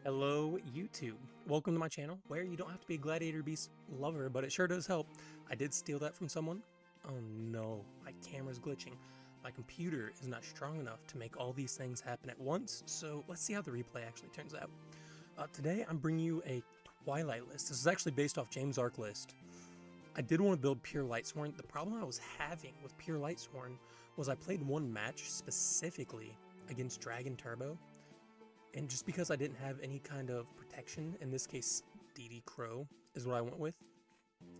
Hello, YouTube. Welcome to my channel, where you don't have to be a Gladiator Beast lover, but it sure does help. I did steal that from someone. Oh no, my camera's glitching. My computer is not strong enough to make all these things happen at once, so let's see how the replay actually turns out. Today, I'm bringing you a Twilight list. This is actually based off James' Arc list. I did want to build Pure Lightsworn. The problem I was having with Pure Lightsworn was I played one match specifically against Dragon Turbo, and just because I didn't have any kind of protection, in this case DD Crow is what I went with,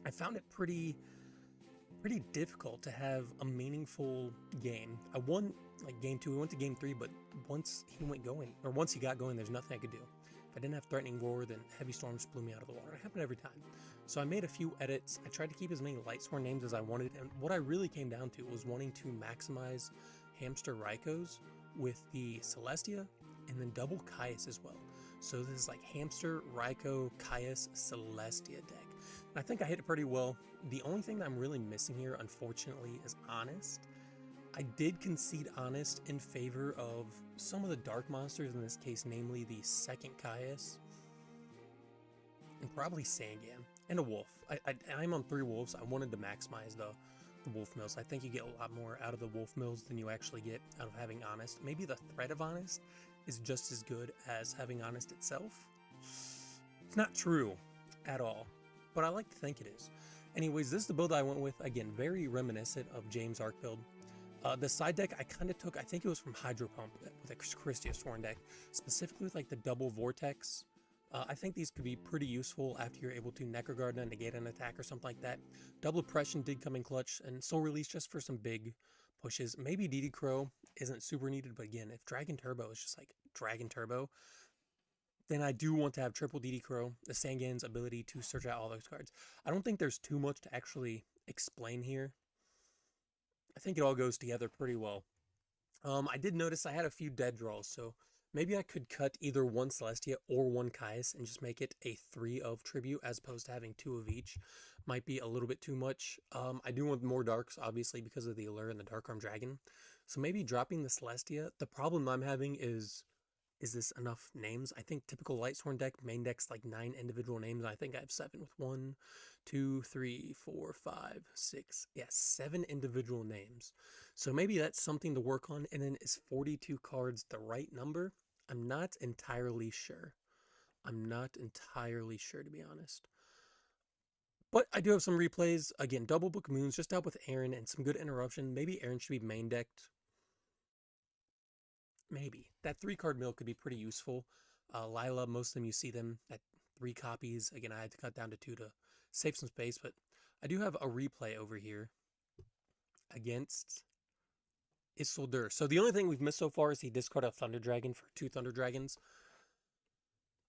I found it pretty difficult to have a meaningful game. I won like game 2, we went to game 3, but once he got going, there's nothing I could do. If I didn't have Threatening Roar, then Heavy Storms blew me out of the water. It happened every time. So I made a few edits. I tried to keep as many Lightsworn names as I wanted, and what I really came down to was wanting to maximize Hamster Raikos with the Celestia, and then double Caius as well. So this is like Hamster, Raikou, Caius, Celestia deck. And I think I hit it pretty well. The only thing that I'm really missing here, unfortunately, is Honest. I did concede Honest in favor of some of the dark monsters, in this case, namely the second Caius, and probably Sangan, and a wolf. I'm on 3 wolves. I wanted to maximize the wolf mills. I think you get a lot more out of the wolf mills than you actually get out of having Honest. Maybe the threat of Honest is just as good as having Honest itself. It's not true at all, but I like to think it is. Anyways, this is the build I went with. Again, very reminiscent of James' Arc build. The side deck I kind of took, I think it was from Hydro Pump with a Christia Sworn deck, specifically with like the double Vortex. I think these could be pretty useful after you're able to Necroguard and negate an attack or something like that. Double Oppression did come in clutch, and Soul Release just for some big pushes. Maybe DD Crow isn't super needed, but again, if Dragon Turbo is just like Dragon Turbo, then I do want to have triple DD Crow, the Sangan's ability to search out all those cards. I don't think there's too much to actually explain here. I think it all goes together pretty well. I did notice I had a few dead draws, so maybe I could cut either one Celestia or one Caius and just make it a 3 of tribute as opposed to having 2 of each. Might be a little bit too much. I do want more darks, obviously, because of the Allure and the Dark Arm Dragon. So maybe dropping the Celestia. The problem I'm having is this enough names? I think typical Lightsworn deck, main deck's like 9 individual names. I think I have 7 with 1, 2, 3, 4, 5, 6. Yeah, 7 individual names. So maybe that's something to work on. And then is 42 cards the right number? I'm not entirely sure. I'm not entirely sure, to be honest. But I do have some replays. Again, double Book of Moons just to help with Aaron and some good interruption. Maybe Aaron should be main decked. Maybe. That 3-card mill could be pretty useful. Lila, most of them you see them at 3 copies. Again, I had to cut down to 2 to save some space, but I do have a replay over here against Isildur. So the only thing we've missed so far is he discarded a Thunder Dragon for 2 Thunder Dragons.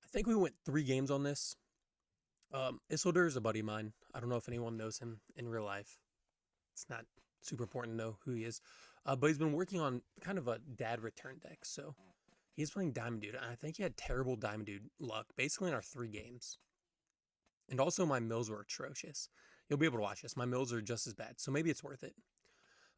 I think we went 3 games on this. Isildur is a buddy of mine. I don't know if anyone knows him in real life. It's not super important to know who he is. But he's been working on kind of a dad return deck. So he's playing Diamond Dude. And I think he had terrible Diamond Dude luck, basically in our 3 games. And also my mills were atrocious. You'll be able to watch this. My mills are just as bad. So maybe it's worth it.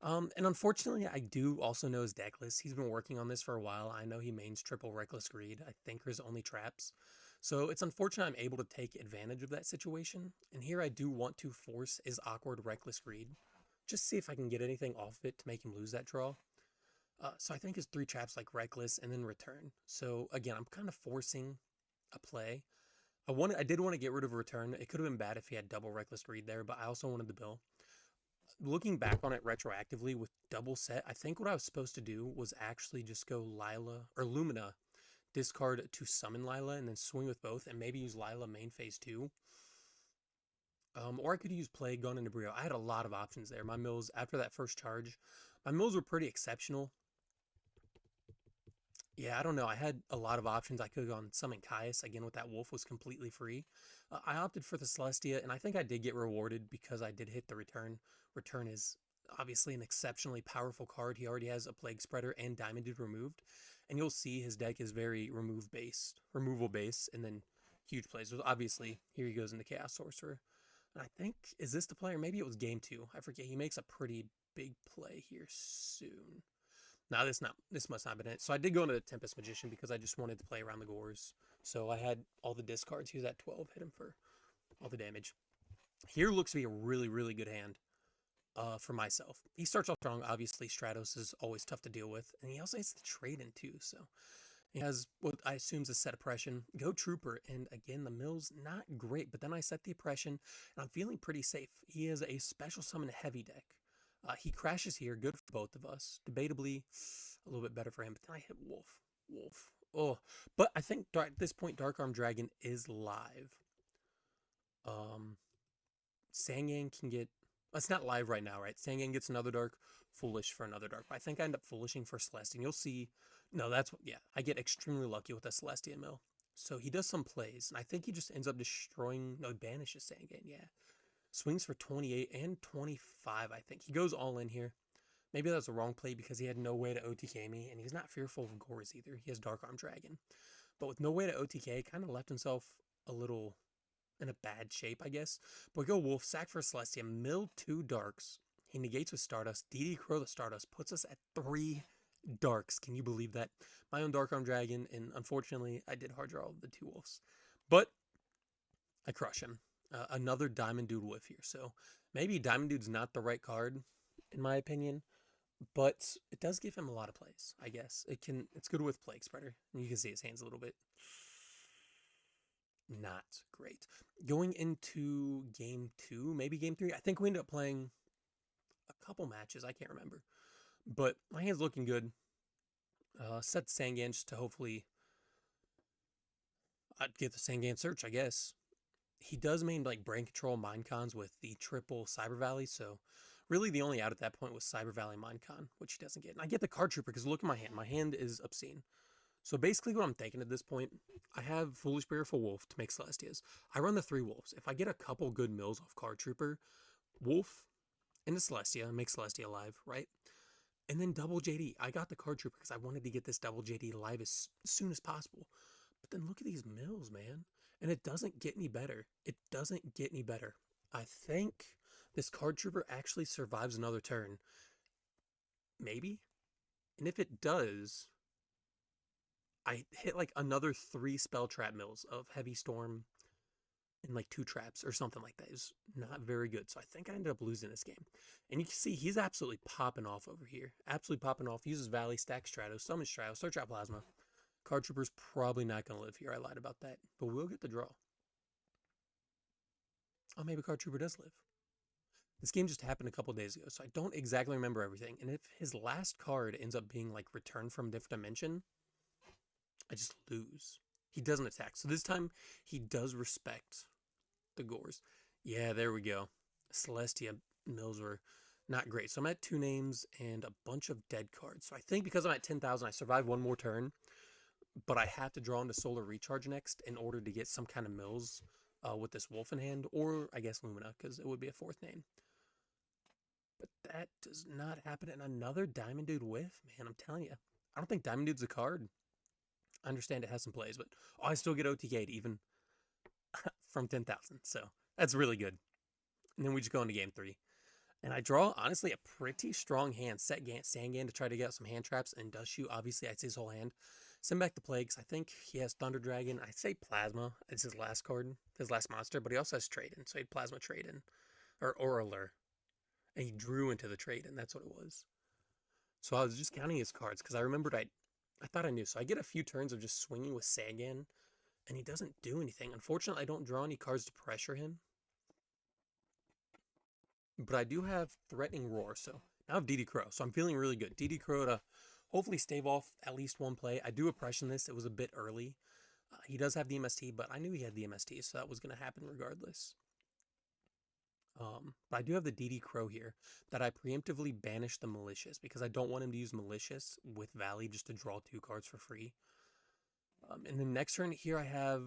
And unfortunately, I do also know his deck list. He's been working on this for a while. I know he mains triple Reckless Greed. I think there's only traps. So it's unfortunate I'm able to take advantage of that situation. And here I do want to force his awkward Reckless Greed. Just see if I can get anything off of it to make him lose that draw. So I think his 3 traps like Reckless and then Return. So again, I'm kind of forcing a play. I did want to get rid of Return. It could have been bad if he had double Reckless Greed there, but I also wanted the bill. Looking back on it retroactively with double set, I think what I was supposed to do was actually just go Lila or Lumina, discard to summon Lila, and then swing with both, and maybe use Lila main phase 2. Or I could use Plague Gun and Debrio. I had a lot of options there. My mills, after that first charge, my mills were pretty exceptional. Yeah, I don't know. I had a lot of options. I could have gone summon Caius. Again, with that wolf was completely free. I opted for the Celestia, and I think I did get rewarded because I did hit the Return. Return is obviously an exceptionally powerful card. He already has a Plague Spreader and Diamond Dude removed. And you'll see his deck is very removal based, and then huge plays. So obviously, here he goes into Chaos Sorcerer. And I think, is this the player? Maybe it was game 2. I forget. He makes a pretty big play here soon. No, this must not have been it. So I did go into the Tempest Magician because I just wanted to play around the Gores. So I had all the discards. He was at 12, hit him for all the damage. Here looks to be a really, really good hand for myself. He starts off strong. Obviously, Stratos is always tough to deal with. And he also has the trade in too. So he has what I assume is a set oppression. Go Trooper. And again, the mill's not great. But then I set the oppression. And I'm feeling pretty safe. He has a special summon heavy deck. He crashes here. Good for both of us. Debatably a little bit better for him. But then I hit Wolf. Wolf. Oh, but I think at this point, Dark Arm Dragon is live. Sangan can get... It's not live right now, right? Sangan gets another dark, Foolish for another dark. I think I end up Foolishing for Celestian. You'll see. No, that's what... Yeah, I get extremely lucky with the Celestian Mill. So he does some plays, and I think he just ends up destroying... No, he banishes Sangan, yeah. Swings for 28 and 25, I think. He goes all in here. Maybe that was the wrong play because he had no way to OTK me, and he's not fearful of Gores either. He has Dark Arm Dragon. But with no way to OTK, kind of left himself a little in a bad shape, I guess. But we go Wolf, sack for Celestia, mill 2 darks. He negates with Stardust. DD Crow the Stardust puts us at 3 darks. Can you believe that? My own Dark Arm Dragon, and unfortunately, I did hard draw the 2 wolves. But I crush him. Another Diamond Dude whiff here. So maybe Diamond Dude's not the right card, in my opinion. But it does give him a lot of plays, I guess. It's good with Plague Spreader. And you can see his hands a little bit. Not great. Going into game 2, maybe game 3. I think we ended up playing a couple matches. I can't remember. But my hand's looking good. Set the Sangan just to hopefully I'd get the Sangan search, I guess. He does main like Brain Control Minecons with the triple Cyber Valley, so really the only out at that point was Cyber Valley Minecon, which he doesn't get. And I get the Card Trooper because look at my hand. My hand is obscene. So basically what I'm thinking at this point, I have Foolish Bear for Wolf to make Celestias. I run the 3 Wolves. If I get a couple good mills off Card Trooper, Wolf into Celestia, make Celestia alive, right? And then double JD. I got the Card Trooper because I wanted to get this double JD live as soon as possible. But then look at these mills, man. And it doesn't get any better. It doesn't get any better. I think this Card Trooper actually survives another turn. Maybe? And if it does, I hit like another 3 spell trap mills of Heavy Storm and like 2 traps or something like that. It's not very good. So I think I ended up losing this game. And you can see he's absolutely popping off over here. Absolutely popping off. Uses Valley, Stack Stratos, Summon Stratos, Search Out Plasma. Card Trooper's probably not going to live here. I lied about that. But we'll get the draw. Oh, maybe Card Trooper does live. This game just happened a couple days ago, so I don't exactly remember everything. And if his last card ends up being like Return from a Different Dimension, I just lose. He doesn't attack. So this time, he does respect the Gores. Yeah, there we go. Celestia mills were not great. So I'm at 2 names and a bunch of dead cards. So I think because I'm at 10,000, I survive 1 more turn. But I have to draw into Solar Recharge next in order to get some kind of mills with this Wolf in hand. Or, I guess, Lumina, because it would be a 4th name. But that does not happen. And another Diamond Dude whiff? Man, I'm telling you. I don't think Diamond Dude's a card. I understand it has some plays, but I still get OTK'd even from 10,000. So that's really good. And then we just go into game 3. And I draw, honestly, a pretty strong hand. Set Sangan to try to get some hand traps. And Dust Shoot, obviously, I'd say his whole hand. Send back the Plagues. I think he has Thunder Dragon. I'd say Plasma. It's his last card, his last monster. But he also has Trade-In. So he had Plasma Trade-In. Or Allure. And he drew into the Trade-In. That's what it was. So I was just counting his cards because I remembered I thought I knew. So I get a few turns of just swinging with Sangan. And he doesn't do anything. Unfortunately, I don't draw any cards to pressure him. But I do have Threatening Roar, so now I have DD Crow. So I'm feeling really good. DD Crow to hopefully stave off at least 1 play. I do oppression this. It was a bit early. He does have the MST, but I knew he had the MST, so that was going to happen regardless. But I do have the DD Crow here that I preemptively banished the Malicious because I don't want him to use Malicious with Valley just to draw 2 cards for free. And then next turn here I have...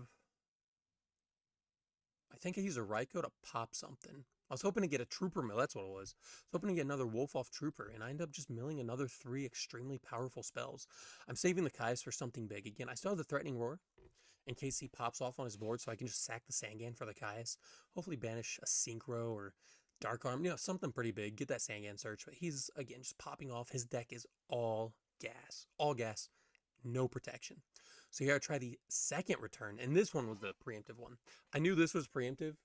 I think I use a Raikou to pop something. I was hoping to get a Trooper mill, that's what it was. I was hoping to get another Wolf off Trooper, and I end up just milling another 3 extremely powerful spells. I'm saving the Kai's for something big. Again, I still have the Threatening Roar in case he pops off on his board, so I can just sack the Sangan for the Kai's. Hopefully banish a Synchro or Dark Arm, something pretty big. Get that Sangan search, but he's, again, just popping off. His deck is all gas, no protection. So here I try the second return, and this one was the preemptive one. I knew this was preemptive,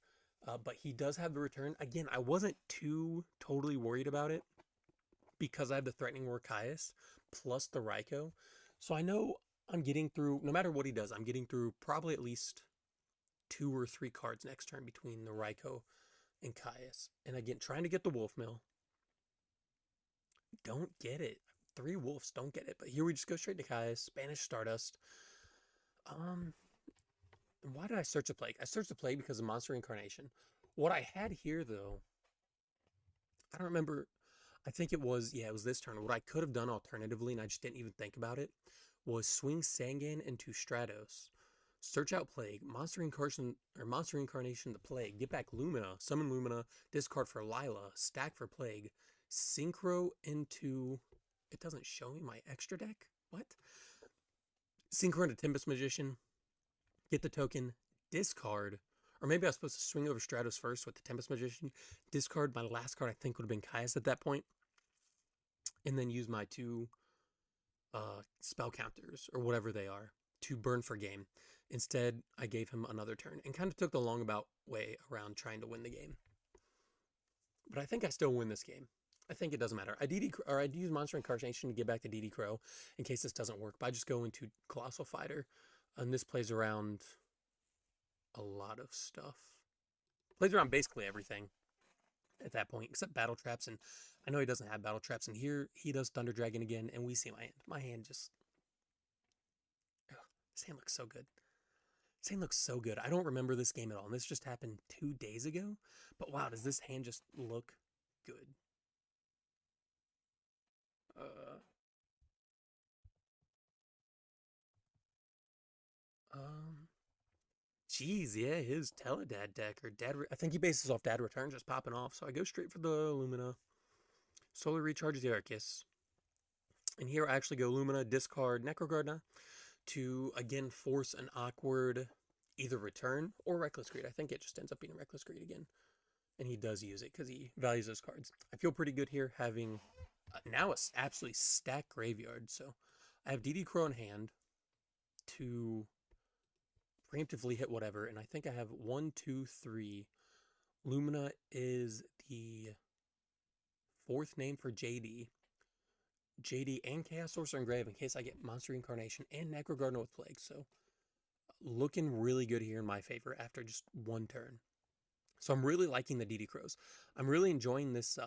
but he does have the return. Again, I wasn't too totally worried about it because I have the Threatening Roar Caius plus the Raikou. So I know I'm getting through, no matter what he does, I'm getting through probably at least 2 or 3 cards next turn between the Raikou and Caius. And again, trying to get the Wolf Mill. Don't get it. 3 wolves, don't get it. But here we just go straight to Caius. Spanish Stardust. Why did I search a plague? I searched a plague because of Monster Incarnation. What I had here, though, I don't remember. I think it was, yeah, it was this turn. What I could have done alternatively, and I just didn't even think about it, was swing Sangan into Stratos. Search out Plague, Monster Incarnation the Plague, get back Lumina, summon Lumina, discard for Lila, stack for Plague, Synchro into, it doesn't show me my extra deck? What? Synchro into Tempest Magician, get the token, discard, or maybe I was supposed to swing over Stratos first with the Tempest Magician, discard my last card, I think would have been Caius at that point, and then use my 2 spell counters, or whatever they are, to burn for game. Instead, I gave him another turn and kind of took the longabout way around trying to win the game. But I think I still win this game. I think it doesn't matter. I'd use Monster Incarnation to get back to DD Crow in case this doesn't work. But I just go into Colossal Fighter, and this plays around a lot of stuff. Plays around basically everything at that point, except Battle Traps. And I know he doesn't have Battle Traps. And here he does Thunder Dragon again, and we see my hand. My hand just... Ugh, this hand looks so good. This hand looks so good. I don't remember this game at all. And this just happened 2 days ago. But wow, does this hand just look good? Geez, yeah, his Teledad deck, or I think he bases off Dad Return just popping off. So I go straight for the Lumina. Solar recharges the Arceus. And here I actually go Lumina, discard Necrogardna to, again, force an awkward either return or Reckless Greed. I think it just ends up being Reckless Greed again. And he does use it because he values those cards. I feel pretty good here having now a absolutely stacked graveyard. So I have DD Crow in hand to preemptively hit whatever. And I think I have 1, 2, 3. Lumina is the 4th name for JD. JD and Chaos Sorcerer Engrave in case I get Monster Incarnation and Necrogardna with Plague. So looking really good here in my favor after just 1 turn. So I'm really liking the DD Crows. I'm really enjoying this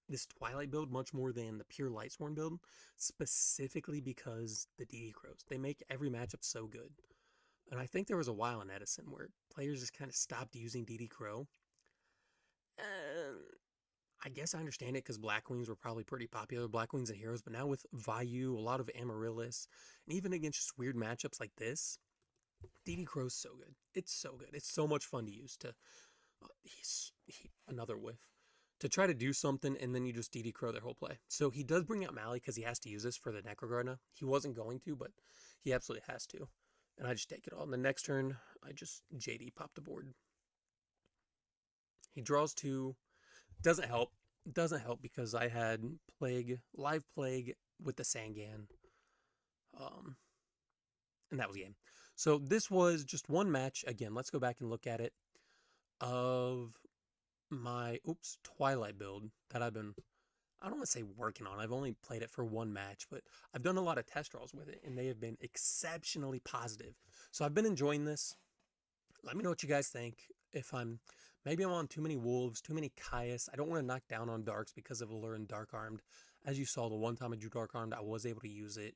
this Twilight build much more than the pure Lightsworn build, specifically because the DD Crows. They make every matchup so good. And I think there was a while in Edison where players just kind of stopped using DD Crow. I guess I understand it because Black Wings were probably pretty popular, Black Wings and Heroes, but now with Vayu, a lot of Amaryllis, and even against just weird matchups like this, DD Crow's so good. It's so good. It's so much fun to use to, another whiff, to try to do something and then you just DD Crow their whole play. So he does bring out Mally because he has to use this for the Necrogardna. He wasn't going to, but he absolutely has to. And I just take it all. And the next turn, I just JD pop the board. He draws 2. Doesn't help. Doesn't help because I had Plague, Live Plague with the Sangan. And that was the game. So this was just one match. Again, let's go back and look at it. Of my, Twilight build that I've been, I don't want to say working on. I've only played it for 1 match, but I've done a lot of test draws with it, and they have been exceptionally positive. So I've been enjoying this. Let me know what you guys think. If maybe I'm on too many Wolves, too many Caius. I don't want to knock down on Darks because of Allure and Dark Armed. As you saw, the one time I drew Dark Armed, I was able to use it.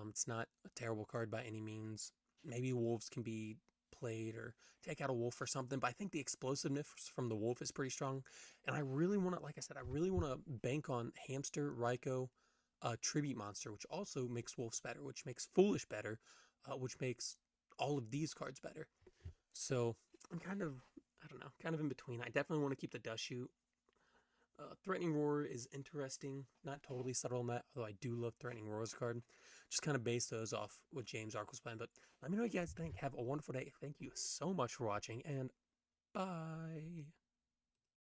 It's not a terrible card by any means. Maybe Wolves can be played or take out a Wolf or something, but I think the explosiveness from the Wolf is pretty strong. And I really want to, like I said, I really want to bank on Hamster, Raikou, Tribute Monster, which also makes Wolves better, which makes Foolish better, which makes all of these cards better. So I'm kind of, I don't know, kind of in between. I definitely want to keep the Dust Shoot. Threatening Roar is interesting, not totally settled on that, although I do love Threatening Roar as a card. Just kind of base those off what James Ark was playing. But let me know what you guys think. Have a wonderful day. Thank you so much for watching, and bye.